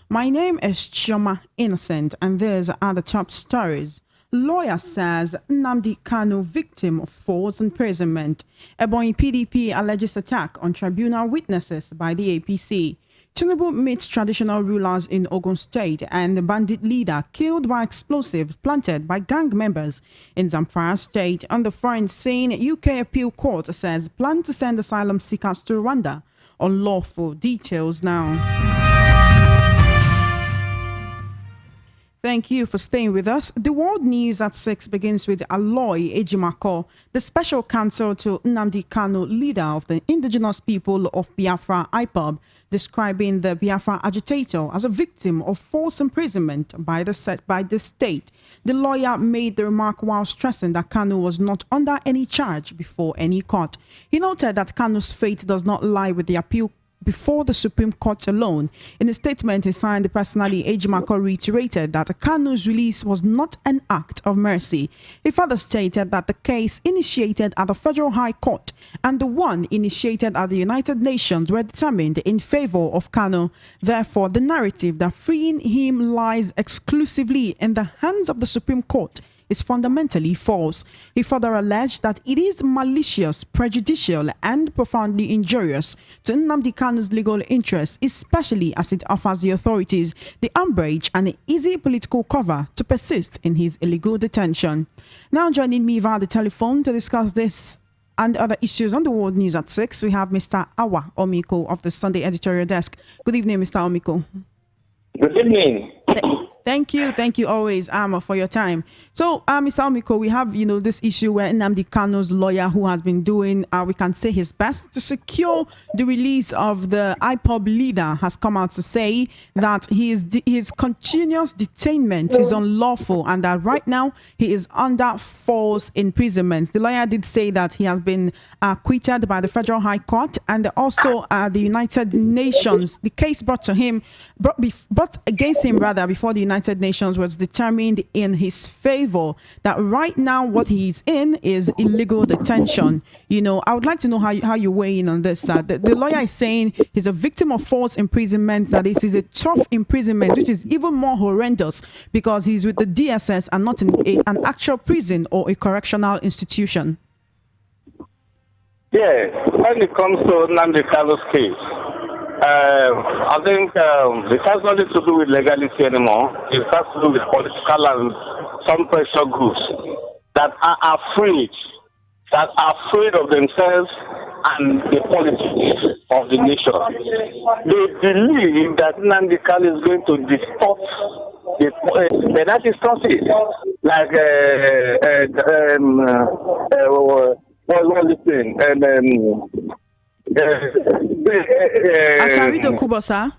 My name is Ijeoma Innocent, and these are the top stories. Lawyer says Nnamdi Kanu victim of forced imprisonment. Ebonyi PDP alleges attack on tribunal witnesses by the APC. Tinubu meets traditional rulers in Ogun State, and the bandit leader killed by explosives planted by gang members in Zamfara State. On the foreign scene, UK appeal court says plan to send asylum seekers to Rwanda. Unlawful details now. Thank you for staying with us. The World News at 6 begins with Aloy Ejimako, the special counsel to Nnamdi Kanu, leader of the indigenous people of Biafra IPOB, describing the Biafra agitator as a victim of forced imprisonment by the state. The lawyer made the remark while stressing that Kanu was not under any charge before any court. He noted that Kanu's fate does not lie with the appeal before the Supreme Court alone. In a statement he signed personally, Ejimako reiterated that Kanu's release was not an act of mercy. He further stated that the case initiated at the Federal High Court and the one initiated at the United Nations were determined in favor of Kanu. Therefore, the narrative that freeing him lies exclusively in the hands of the Supreme Court is fundamentally false. He further alleged that it is malicious, prejudicial, and profoundly injurious to Nnamdi Kanu's legal interests, especially as it offers the authorities the umbrage and an easy political cover to persist in his illegal detention. Now joining me via the telephone to discuss this and other issues on the World News at 6, we have Mr. Awa Omiko of the Sunday Editorial Desk. Good evening, Mr. Omiko. Good evening. Thank you always, for your time. So, Mr. Omiko, we have, this issue where Nnamdi Kanu's lawyer, who has been doing, we can say his best to secure the release of the IPOB leader, has come out to say that his continuous detainment is unlawful and that right now he is under false imprisonment. The lawyer did say that he has been acquitted by the Federal High Court and also the United Nations. The case brought against him before the United Nations was determined in his favor, that right now what he's in is illegal detention. I would like to know how you weigh in on this. The lawyer is saying he's a victim of false imprisonment, that it is a tough imprisonment, which is even more horrendous because he's with the DSS and not in an actual prison or a correctional institution. Yeah, when it comes to Nnamdi Kanu's case, I think it has nothing to do with legality anymore. It has to do with political and some pressure groups that are afraid of themselves and the politics of the nation. They believe that Nnamdi Kanu is going to distort the that distorted, like what was this thing? Asarido Kubo, sir.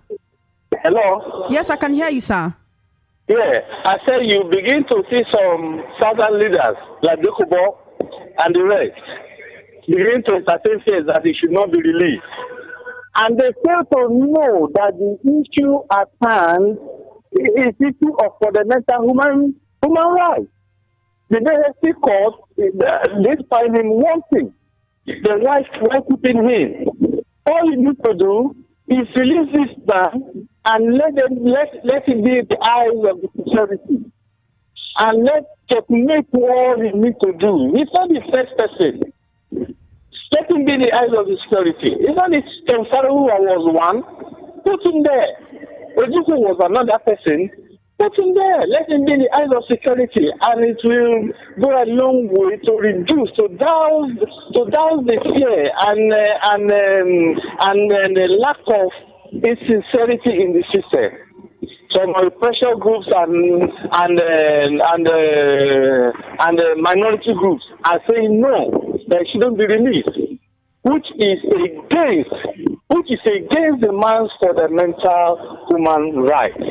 Hello? Yes, I can hear you, sir. Yeah, I said you begin to see some southern leaders like Dokubo and the rest begin to entertain fears that he should not be released. And they fail to know that the issue at hand is issue of fundamental human rights. The DSC court, they find him wanting. The right why keeping him. All you need to do is release this man and let it be the eyes of the security. And let checkmate what he needs to do. He's not the first person. Let him be the eyes of the security. It's not this Kemsaro who was one. Put him there. Ojuku was another person. Put him there. Let him be the eyes of security, and it will go a long way to reduce, to douse the fear and the lack of insincerity in the system. Some pressure groups and minority groups are saying no, they shouldn't be released, which is against the man's fundamental human rights.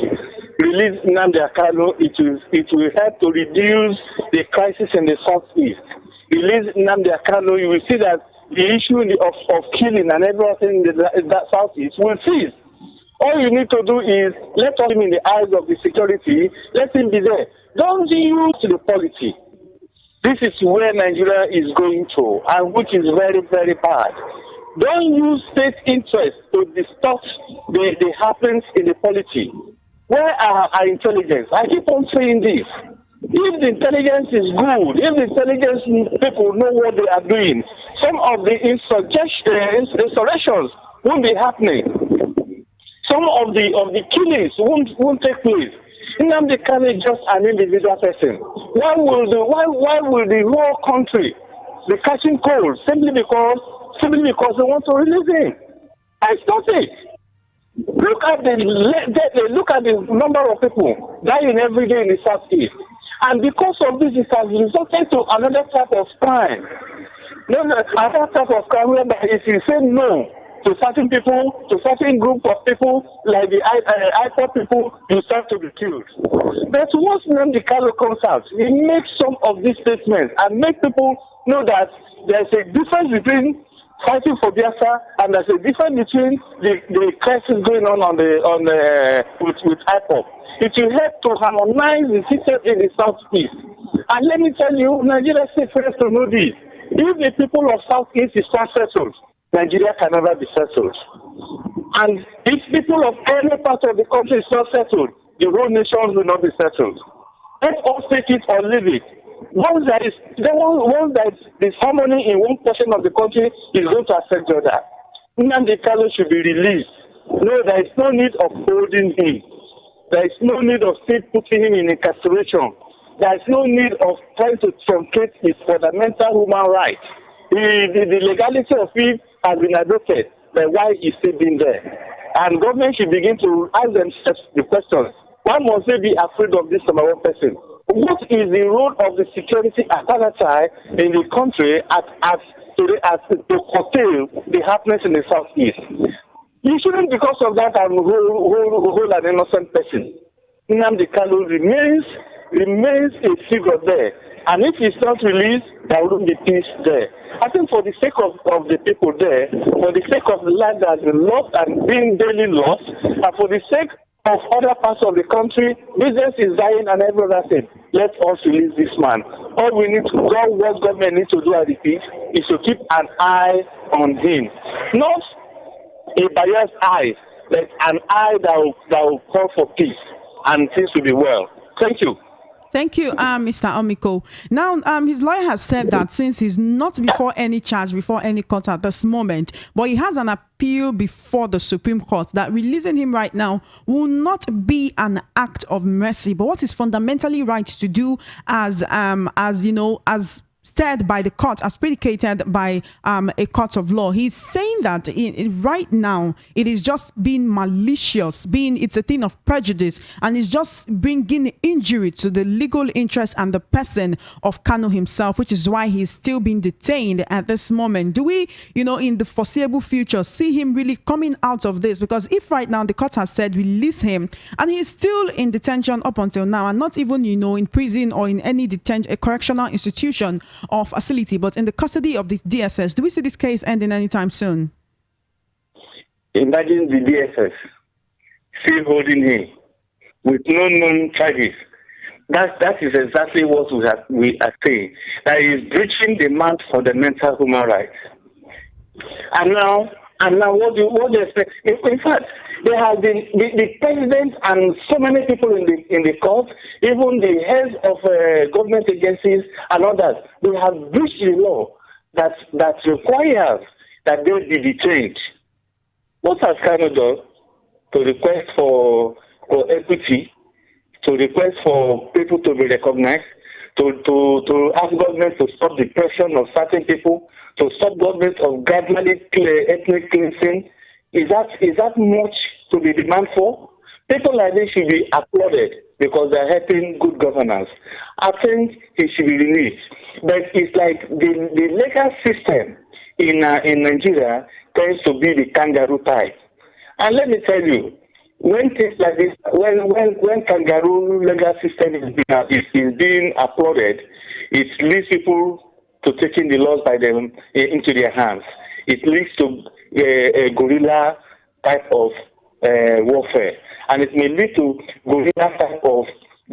Release Nnamdi Kanu, it will help to reduce the crisis in the southeast. Release Nnamdi Kanu, you will see that the issue of killing and everything in that southeast will cease. All you need to do is let him in the eyes of the security, let him be there. Don't use the policy. This is where Nigeria is going to, and which is very, very bad. Don't use state interest to distort the happenings in the polity. Where are our intelligence? I keep on saying this. If the intelligence is good, if the intelligence people know what they are doing, some of the insurrections won't be happening. Some of the killings won't take place. Nnamdi Kanu is just an individual person. Why will the whole country be catching cold simply because they want to release him? That's not it. Look at the number of people dying every day in the Southeast. And because of this, it has resulted to another type of crime. Another type of crime whereby if you say no to certain people, to certain group of people, like the IPOP people, you start to be killed. But once Nnamdi Kanu comes out, he makes some of these statements and make people know that there's a difference between fighting for Biafra and there's a difference between the crisis going on with IPOP. It will help to harmonize the system in the Southeast. And let me tell you, Nigeria is first to know this. If the people of Southeast is not settled, Nigeria can never be settled. And if people of any part of the country is not settled, the whole nation will not be settled. Let us take it or leave it. Once there is harmony in one portion of the country, is going to affect the other. Nnamdi Kanu should be released. No, there is no need of holding him. There is no need of still putting him in incarceration. There is no need of trying to truncate his fundamental human rights. The legality of it has been adopted, but why is he being there? And government should begin to ask themselves the question, why must they be afraid of this number one person? What is the role of the security apparatus in the country to curtail the happiness in the Southeast? You shouldn't, because of that, hold an innocent person. Nnamdi Kanu remains a figure there. And if he's not released, there wouldn't be peace there. I think for the sake of the people there, for the sake of the land that has been lost and being daily lost, and for the sake of other parts of the country, business is dying and everyone said, let us release this man. All we need to do, what government needs to do, I repeat, is to keep an eye on him. Not a biased eye, but an eye that will call for peace and things will be well. Thank you. Thank you, Mr. Omiko. Now, his lawyer has said that since he's not before any charge, before any court at this moment, but he has an appeal before the Supreme Court, that releasing him right now will not be an act of mercy, but what is fundamentally right to do as said by the court, as predicated by a court of law. He's saying that right now it is just being malicious, it's a thing of prejudice, and it's just bringing injury to the legal interest and the person of Kanu himself, which is why he's still being detained at this moment. Do we, in the foreseeable future, see him really coming out of this? Because if right now the court has said release him, and he's still in detention up until now, and not even, in prison or in any a correctional institution or facility, but in the custody of the DSS, do we see this case ending anytime soon? Imagine the DSS still holding him with no known charges. That is exactly what we are saying. That is breaching the man's fundamental human rights. And now what do you expect? In fact, there have been the president and so many people in the court, even the heads of government agencies and others, they have breached the law that requires that they be detained. What has Kanu done? To request for equity, to request for people to be recognized, to ask government to stop the pressure of certain people, to stop government of gradually ethnic cleansing. Is that much to be demanded for? People like this should be applauded because they're helping good governance. I think he should be released. But it's like the legal system in Nigeria tends to be the kangaroo type. And let me tell you, when things like this, when kangaroo legal system is being applauded, it leads people to taking the laws by them into their hands. It leads to a guerrilla type of warfare, and it may lead to guerrilla type of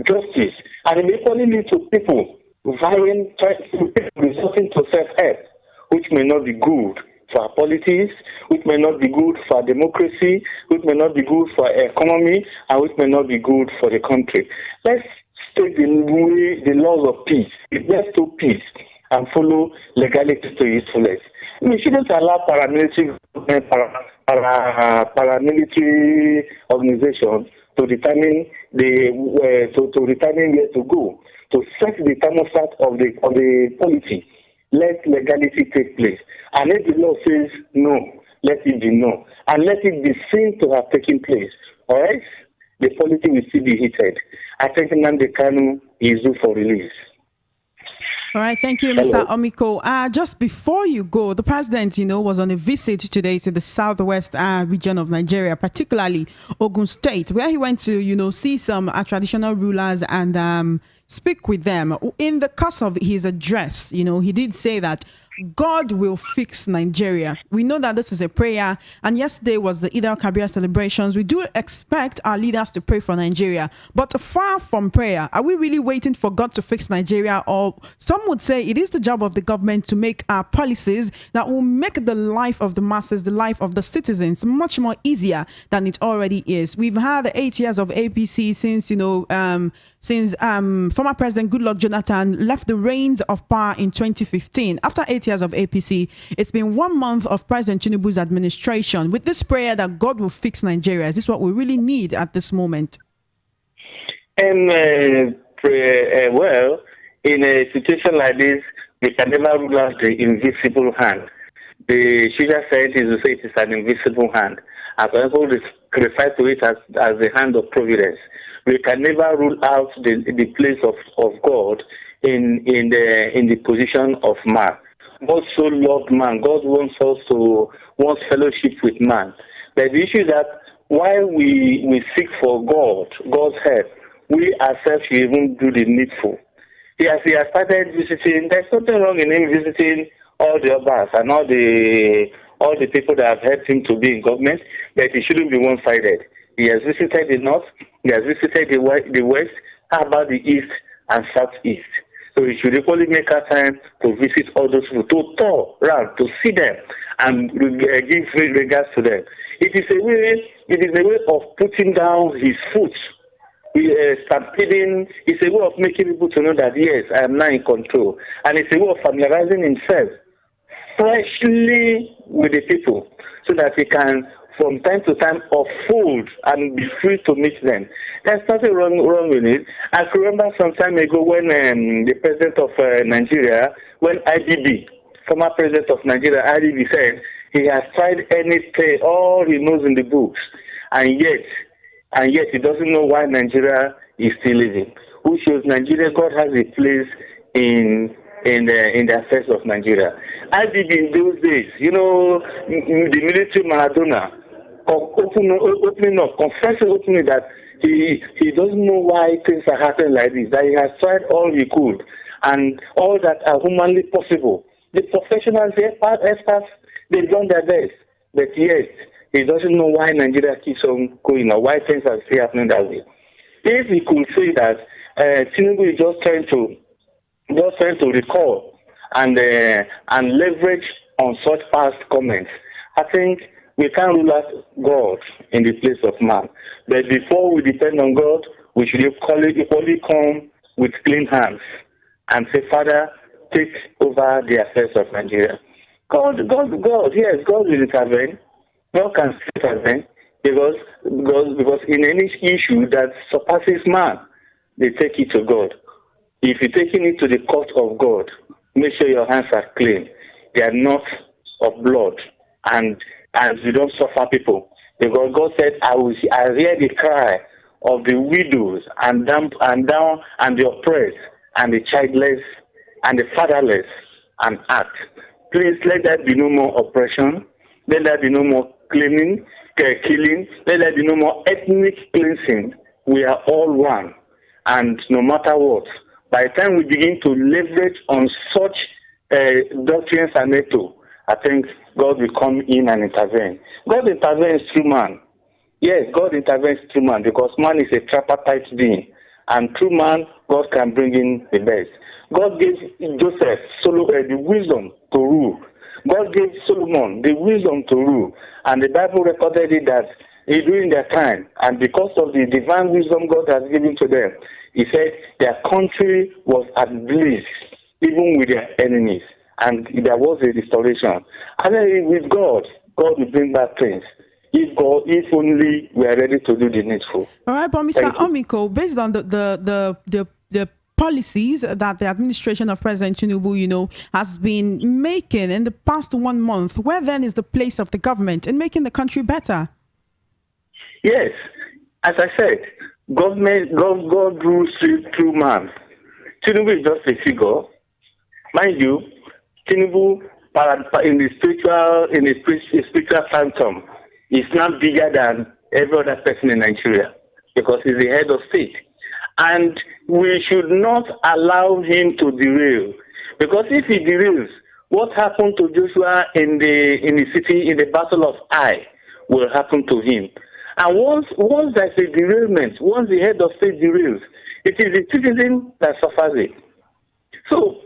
justice, and it may only lead to people resorting to self-help, which may not be good for our politics, which may not be good for our democracy, which may not be good for our economy, and which may not be good for the country. Let's take the laws of peace. Let's do peace and follow legality to its fullest. We shouldn't allow paramilitary organizations to determine to determine where to go, to set the thermostat of the polity. Let legality take place. And if the law says no, let it be no. And let it be seen to have taken place. Or else, the polity will still be heated. I think Nnamdi Kanu is due for release. All right, thank you, Mr. Omiko. Just before you go, the president, was on a visit today to the southwest region of Nigeria, particularly Ogun State, where he went to, see some traditional rulers and speak with them. In the course of his address, he did say that God will fix Nigeria. We know that this is a prayer, and yesterday was the Eid al-Kabir celebrations. We do expect our leaders to pray for Nigeria, but far from prayer, are we really waiting for God to fix Nigeria? Or some would say it is the job of the government to make policies that will make the life of the masses, the life of the citizens, much more easier than it already is. We've had 8 years of APC since former President Goodluck Jonathan left the reins of power in 2015. After 8 years of APC, it's been 1 month of President Tinubu's administration. With this prayer that God will fix Nigeria, is this what we really need at this moment? Well, in a situation like this, we can never rule out the invisible hand. The sugar scientists will say it is an invisible hand. As people refer to it as the hand of providence. We can never rule out the place of God in the position of man. God so loved man. God wants fellowship with man. But the issue is that while we seek for God's help, we ourselves should even do the needful. He has started visiting. There's nothing wrong in him visiting all the others and all the people that have helped him to be in government, but it shouldn't be one-sided. He has visited the north, he has visited the west, how about the east and southeast? So he should equally make a time to visit all those people, to tour around, to see them, and give regards to them. It is a way of putting down his foot. Stampeding. It's a way of making people to know that, yes, I am now in control. And it's a way of familiarizing himself freshly with the people so that he can, from time to time, unfold and be free to meet them. There's nothing wrong with it. I can remember some time ago when the president of Nigeria, when IBB, former president of Nigeria, IBB, said he has tried anything, all he knows in the books, and yet he doesn't know why Nigeria is still living. Who shows Nigeria God has a place in the affairs of Nigeria. IBB in those days, the military Maradona, opening up, confessing openly that he doesn't know why things are happening like this, that he has tried all he could and all that are humanly possible. The professionals, the experts, they've done their best, but yet he doesn't know why Nigeria keeps on going or why things are still happening that way. If he could say that Tinubu is just trying to recall and leverage on such past comments, I think we can't rule out God in the place of man. But before we depend on God, we should equally come with clean hands and say, Father, take over the affairs of Nigeria. God, yes, God will intervene. God can intervene because in any issue that surpasses man, they take it to God. If you're taking it to the court of God, make sure your hands are clean. They are not of blood, and you don't suffer people. Because God said, I hear the cry of the widows and the oppressed and the childless and the fatherless and act. Please let there be no more oppression. Let there be no more killing. Let there be no more ethnic cleansing. We are all one. And no matter what, by the time we begin to leverage on such doctrines and method, I think God will come in and intervene. God intervenes through man. Yes, God intervenes through man because man is a tripartite being. And through man, God can bring in the best. God gave Joseph the wisdom to rule. God gave Solomon the wisdom to rule, and the Bible recorded it that during their time, and because of the divine wisdom God has given to them, he said their country was at bliss, even with their enemies, and there was a restoration. And then with God, God will bring back things. If only we are ready to do the needful. All right, but Mr. Omiko, based on the policies that the administration of President Tinubu, has been making in the past 1 month, where then is the place of the government in making the country better? Yes, as I said, God rules through man. Tinubu is just a figure. Mind you, Tinubu in the spiritual phantom is not bigger than every other person in Nigeria because he's the head of state. And we should not allow him to derail. Because if he derails, what happened to Joshua in the city in the Battle of Ai will happen to him. And once there's a derailment, once the head of state derails, it is the citizen that suffers it. So,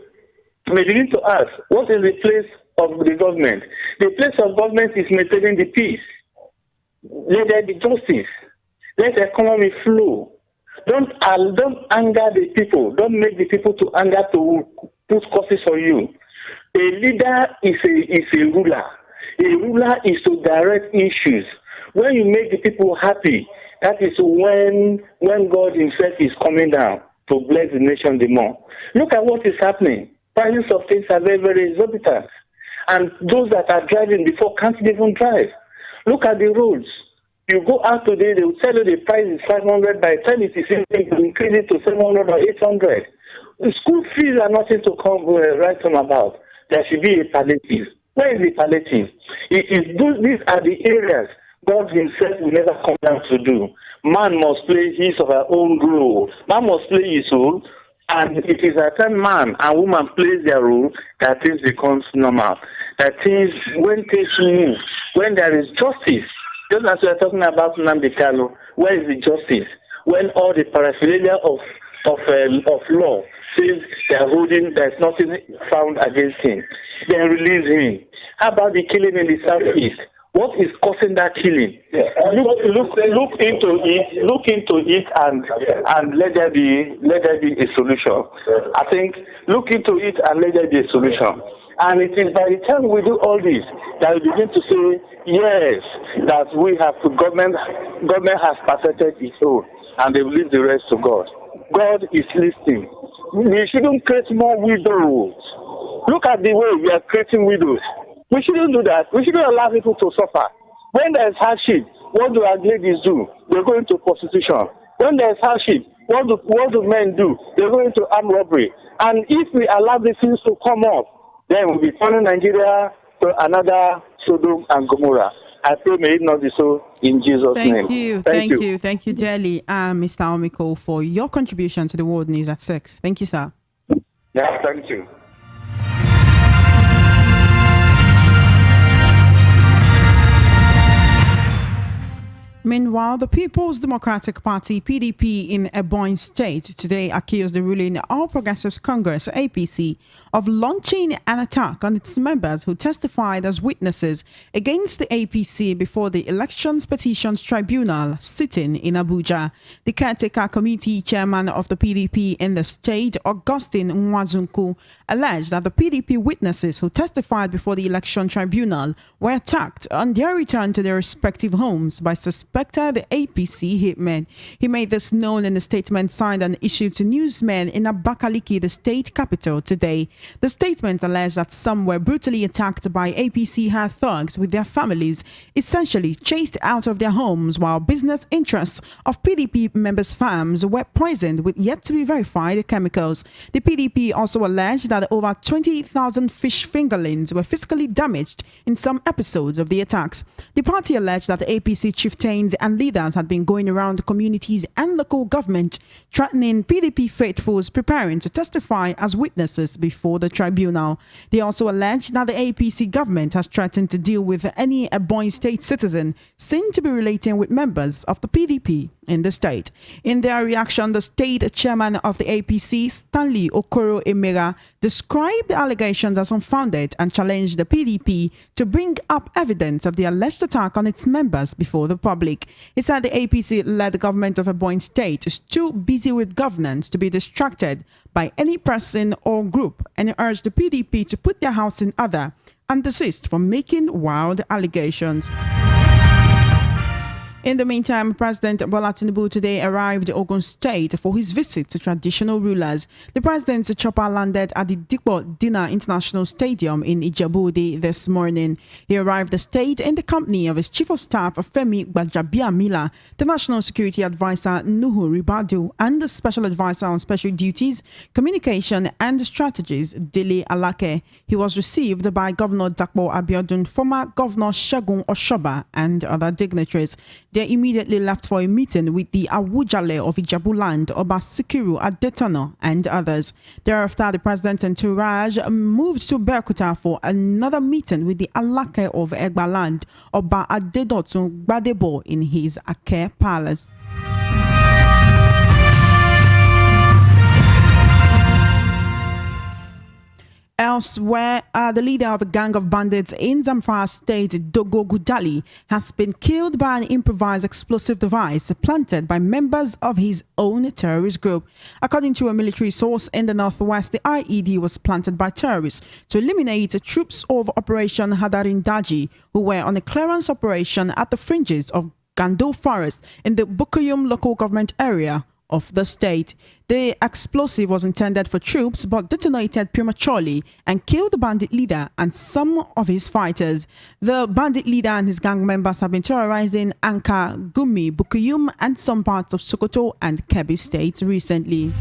we begin to ask, what is the place of the government? The place of government is maintaining the peace. Let there be justice. Let the economy flow. Don't anger the people. Don't make the people to anger to put curses on you. A leader is a ruler. A ruler is to direct issues. When you make the people happy, that is when God himself is coming down to bless the nation the more. Look at what is happening. Prices of things are very, very exorbitant. And those that are driving before can't even drive. Look at the roads. You go out today, they will tell you the price is 500. By the time it is increase it to 700 or 800. The school fees are nothing to come right on about. There should be a palliative. Where is the palliative? These are the areas God himself will never come down to do. Man must play his or her own role. Man must play his role. And it is at time man and woman plays their role that things becomes normal. That things, when things move, when there is justice, just as we are talking about Nnamdi Kanu, where is the justice? When all the paraphernalia of law says they are holding, there is nothing found against him, then release him. How about the killing in the southeast? What is causing that killing? Yeah. Look into it and let there be a solution. I think look into it and let there be a solution. And it is by the time we do all this that we begin to say, yes, that we have to, government has perfected its own, and they will leave the rest to God. God is listening. We shouldn't create more widows. Look at the way we are creating widows. We shouldn't do that. We shouldn't allow people to suffer. When there is hardship, what do our ladies do? They go into prostitution. When there is hardship, what do men do? They go into armed robbery. And if we allow these things to come up, then we'll be turning Nigeria to another Sodom and Gomorrah. I pray may it not be so in Jesus' name. Thank you, dearly, Mr. Omiko, for your contribution to the World News at 6. Thank you, sir. Yeah, thank you. Meanwhile, the People's Democratic Party, PDP, in Ebonyi State today accused the ruling All Progressives Congress, APC, of launching an attack on its members who testified as witnesses against the APC before the Elections Petitions Tribunal sitting in Abuja. The caretaker committee chairman of the PDP in the state, Augustine Nwazunku, alleged that the PDP witnesses who testified before the Election Tribunal were attacked on their return to their respective homes by suspected APC hitmen. He made this known in a statement signed and issued to newsmen in Abakaliki, the state capital, today. The statement alleged that some were brutally attacked by APC hard thugs with their families, essentially chased out of their homes, while business interests of PDP members' farms were poisoned with yet to be verified chemicals. The PDP also alleged that over 20,000 fish fingerlings were physically damaged in some episodes of the attacks. The party alleged that the APC chieftain campaigns and leaders had been going around communities and local government, threatening PDP faithfuls preparing to testify as witnesses before the tribunal. They also alleged that the APC government has threatened to deal with any Ebonyi State citizen seen to be relating with members of the PDP in the state. In their reaction, the state chairman of the APC, Stanley Okoro Emera, described the allegations as unfounded and challenged the PDP to bring up evidence of the alleged attack on its members before the public. He said the APC-led government of Ebonyi State is too busy with governance to be distracted by any person or group, and he urged the PDP to put their house in order and desist from making wild allegations. In the meantime, President Bola Tinubu today arrived in Ogun State for his visit to traditional rulers. The president's chopper landed at the Dikpo Dina International Stadium in Ijebu this morning. He arrived the state in the company of his Chief of Staff, Femi Gbajabiamila, the National Security Advisor, Nuhu Ribadu, and the Special Advisor on Special Duties, Communication and Strategies, Dele Alake. He was received by Governor Dakpo Abiodun, former Governor Segun Oshoba, and other dignitaries. They immediately left for a meeting with the Awujale of Ijebu Land, Oba Sikiru Adetona, and others. Thereafter, the president's entourage moved to Berkuta for another meeting with the Alake of Egba Land, Oba Adedotun Gbadebo, in his Ake Palace. Elsewhere, the leader of a gang of bandits in Zamfara State, Dogo Gudali, has been killed by an improvised explosive device planted by members of his own terrorist group. According to a military source in the northwest, the IED was planted by terrorists to eliminate troops of Operation Hadarin Daji, who were on a clearance operation at the fringes of Gando Forest in the Bukuyum local government area of the state. The explosive was intended for troops but detonated prematurely and killed the bandit leader and some of his fighters. The bandit leader and his gang members have been terrorizing Anka, Gumi, Bukuyum, and some parts of Sokoto and Kebbi states recently.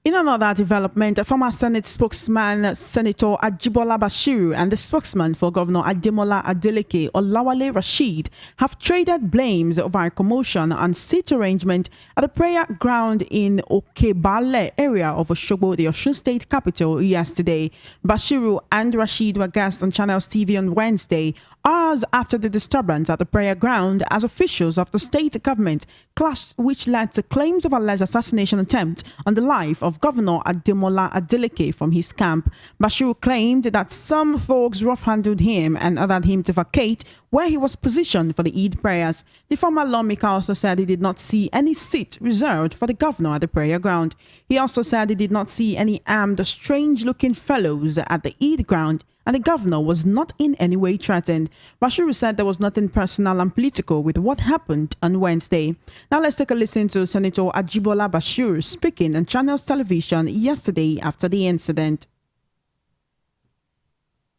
In another development, a former Senate spokesman, Senator Ajibola Bashiru, and the spokesman for Governor Ademola Adeleke, Olawale Rashid, have traded blames over a commotion and seat arrangement at the prayer ground in Okebale area of Osogbo, the Osun State capital, yesterday. Bashiru and Rashid were guests on Channels TV on Wednesday, hours after the disturbance at the prayer ground, as officials of the state government clashed, which led to claims of alleged assassination attempt on the life of Governor Ademola Adeleke from his camp. Bashiru claimed that some thugs rough-handled him and ordered him to vacate where he was positioned for the Eid prayers. The former lawmaker also said he did not see any seat reserved for the governor at the prayer ground. He also said he did not see any armed, strange-looking fellows at the Eid ground, and the governor was not in any way threatened. Bashiru said there was nothing personal and political with what happened on Wednesday. Now let's take a listen to Senator Ajibola Bashiru speaking on Channels Television yesterday after the incident.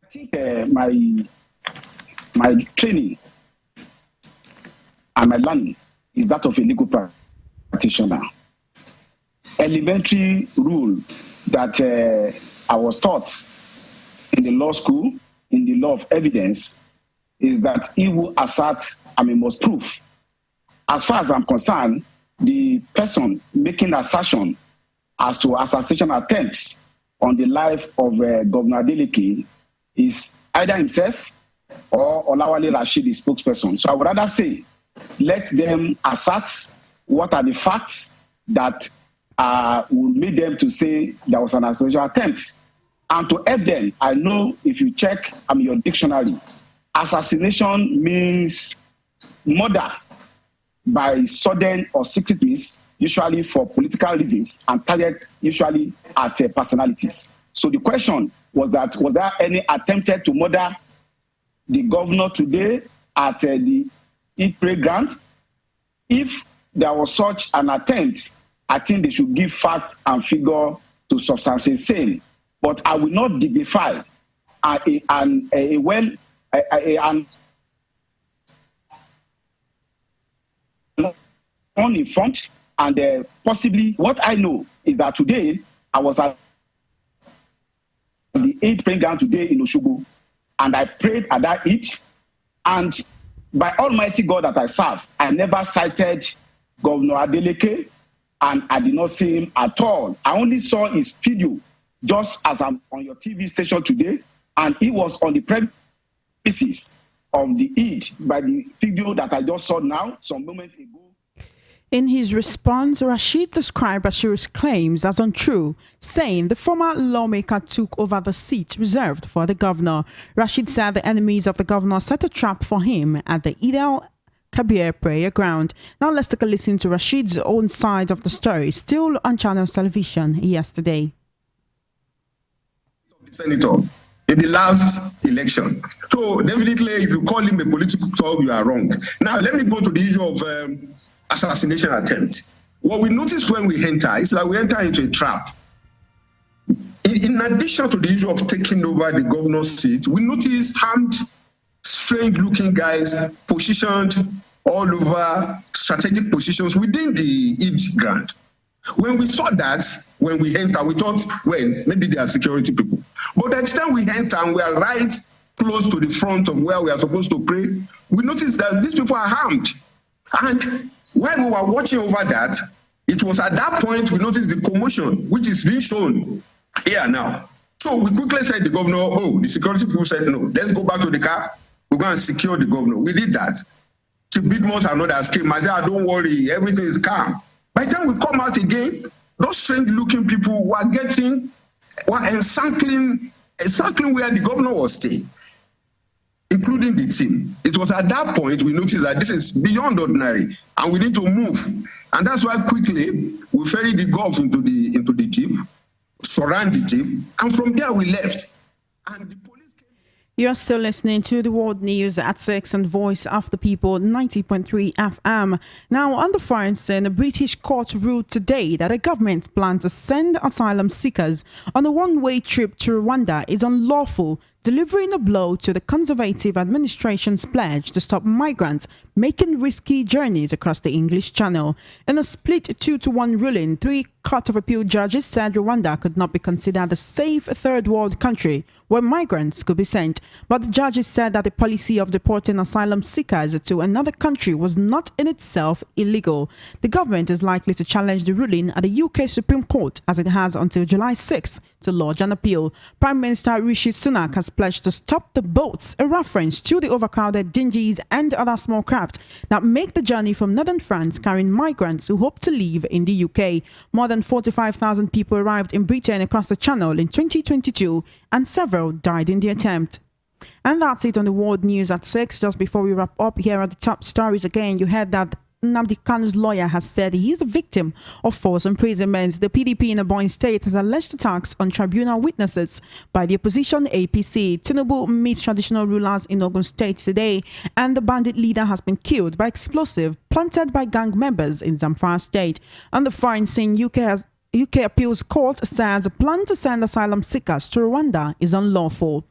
I think my training and my learning is that of a legal practitioner. Elementary rule that I was taught in the law school, in the law of evidence, is that he who asserts, must prove. As far as I'm concerned, the person making assertion as to assassination attempts on the life of Governor Adeleke is either himself or Olawale Rashid, the spokesperson. So I would rather say, let them assert what are the facts that will make them to say there was an assassination attempt. And to help them, I know if you check your dictionary, assassination means murder by sudden or secret means, usually for political reasons, and target usually at personalities. So the question was that, was there any attempted to murder the governor today at the Eid prayer ground? If there was such an attempt, I think they should give fact and figure to substantiate same. But I will not dignify an uninformed and possibly what I know is that today I was at the Eid praying ground today in Osogbo, and I prayed at that Eid. And by Almighty God that I serve, I never cited Governor Adeleke, and I did not see him at all. I only saw his video just as I'm on your TV station today, and he was on the premises of the Eid by the video that I just saw now, some moments ago. In his response, Rashid described Bashir's claims as untrue, saying the former lawmaker took over the seat reserved for the governor. Rashid said the enemies of the governor set a trap for him at the Eid al-Kabir prayer ground. Now let's take a listen to Rashid's own side of the story, still on Channels Television yesterday. Senator in the last election. So definitely if you call him a political talk, you are wrong. Now let me go to the issue of assassination attempt. What we notice when we enter is that we enter into a trap. In addition to the issue of taking over the governor's seat, we notice armed, strange-looking guys positioned all over strategic positions within the Eid ground. When we saw that, when we enter, we thought, well, maybe they are security people. But at the time we enter and we are right close to the front of where we are supposed to pray, we notice that these people are armed. And when we were watching over that, it was at that point we noticed the commotion, which is being shown here now. So we quickly said to the governor, oh, the security people said, no, let's go back to the car. We're going to secure the governor. We did that. Chief Bidmos and others came. I said, don't worry, everything is calm. By the time we come out again, those strange-looking people were encircling where the governor was staying, including the team. It was at that point we noticed that this is beyond ordinary and we need to move. And that's why quickly we ferried the Gulf into the jeep, surround the jeep, and from there we left. And the police came. You are still listening to the World News at 6 and Voice of the People 90.3 FM. Now, on the foreign scene, a British court ruled today that a government plan to send asylum seekers on a one-way trip to Rwanda is unlawful, delivering a blow to the Conservative administration's pledge to stop migrants making risky journeys across the English Channel. In a split 2-1 ruling, 3 Court of Appeal judges said Rwanda could not be considered a safe third world country where migrants could be sent. But the judges said that the policy of deporting asylum seekers to another country was not in itself illegal. The government is likely to challenge the ruling at the UK Supreme Court, as it has until July 6th to lodge an appeal. Prime Minister Rishi Sunak has pledged to stop the boats, a reference to the overcrowded dinghies and other small craft that make the journey from northern France carrying migrants who hope to live in the UK. More than 45,000 people arrived in Britain across the Channel in 2022 and several died in the attempt. And that's it on the World News at 6. Just before we wrap up, here are the top stories again. You heard that Nnamdi Kanu's lawyer has said he is a victim of forced imprisonment. The PDP in Ebonyi State has alleged attacks on tribunal witnesses by the opposition APC. Tinubu meets traditional rulers in Ogun State today, and the bandit leader has been killed by explosive planted by gang members in Zamfara State. On the foreign scene, UK Appeals Court says a plan to send asylum seekers to Rwanda is unlawful.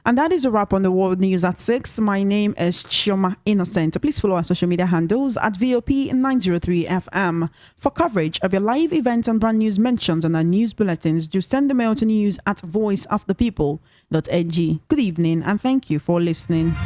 And that is a wrap on the World News at 6. My name is Ijeoma Innocent. Please follow our social media handles at VOP903FM. For coverage of your live events and brand news mentions on our news bulletins, do send the mail to news@voiceofthepeople.ng. Good evening and thank you for listening.